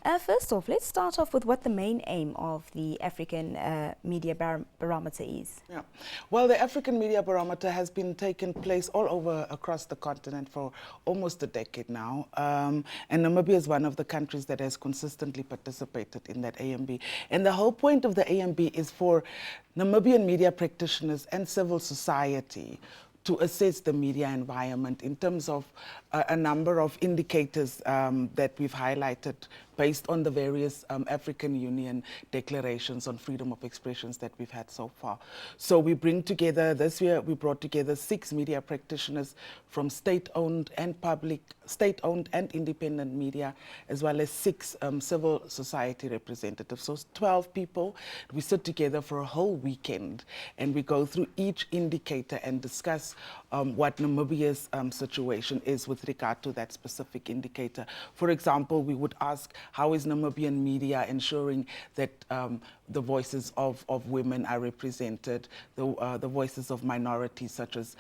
First off, let's start off with what the main aim of the African Media Barometer is. Yeah. Well, the African Media Barometer has been taking place all over across the continent for almost a decade now. And Namibia is one of the countries that has consistently participated in that AMB. And the whole point of the AMB is for Namibian media practitioners and civil society to assess the media environment in terms of a number of indicators that we've highlighted based on the various African Union declarations on freedom of expressions that we've had so far. So we bring together, this year we brought together 6 media practitioners from state-owned and independent media, as well as 6 civil society representatives. So 12 people. We sit together for a whole weekend and we go through each indicator and discuss what Namibia's situation is with regard to that specific indicator. For example, we would ask, how is Namibian media ensuring that the voices of women are represented, the voices of minorities such as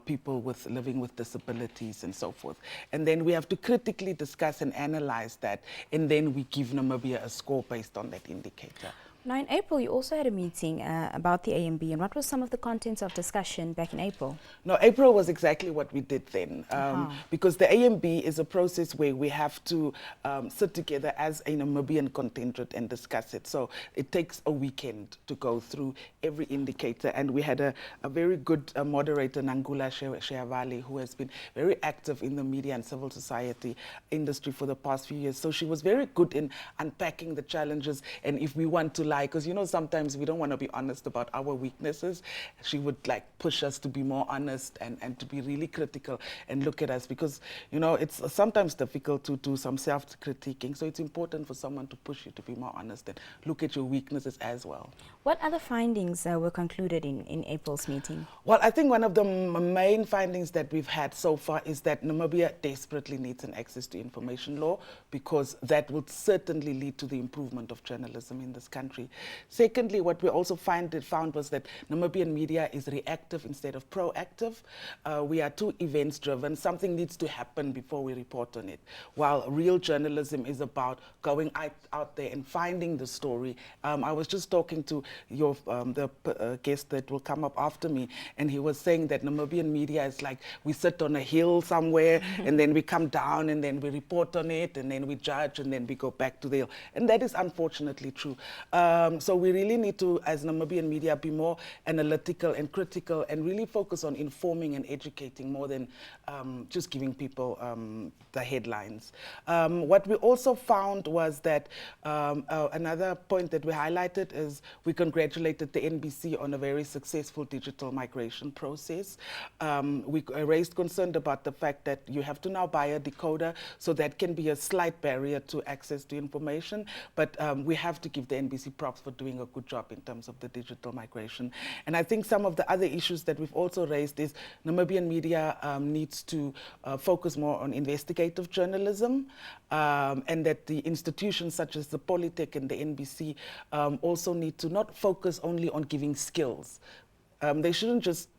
people living with disabilities and so forth. And then we have to critically discuss and analyze that, and then we give Namibia a score based on that indicator. Now in April you also had a meeting about the AMB, and what was some of the contents of discussion back in April? No, April was exactly what we did then, because the AMB is a process where we have to sit together as a Namibian contingent and discuss it. So it takes a weekend to go through every indicator, and we had a very good moderator, Nangula Sheavali, who has been very active in the media and civil society industry for the past few years. So she was very good in unpacking the challenges, and if we want to lie, because sometimes we don't want to be honest about our weaknesses, she would push us to be more honest and to be really critical and look at us, because it's sometimes difficult to do some self-critiquing, so it's important for someone to push you to be more honest and look at your weaknesses as well. What other findings were concluded in April's meeting? Well, I think one of the main findings that we've had so far is that Namibia desperately needs an access to information law, because that would certainly lead to the improvement of journalism in this country. Secondly, what we also found was that Namibian media is reactive instead of proactive. We are too events driven. Something needs to happen before we report on it, while real journalism is about going out there and finding the story. I was just talking to the guest that will come up after me, and he was saying that Namibian media is like we sit on a hill somewhere and then we come down and then we report on it and then we judge and then we go back to the hill. And that is unfortunately true. So we really need to, as Namibian media, be more analytical and critical and really focus on informing and educating more than just giving people the headlines. What we also found was that another point that we highlighted is we congratulated the NBC on a very successful digital migration process. We raised concern about the fact that you have to now buy a decoder, so that can be a slight barrier to access to information, but we have to give the NBC props for doing a good job in terms of the digital migration. And I think some of the other issues that we've also raised is Namibian media needs to focus more on investigative journalism, and that the institutions such as the Polytech and the NBC also need to not focus only on giving skills. They shouldn't just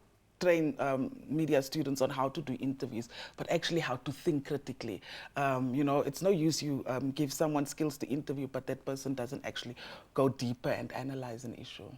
train media students on how to do interviews, but actually how to think critically. It's no use you give someone skills to interview, but that person doesn't actually go deeper and analyze an issue.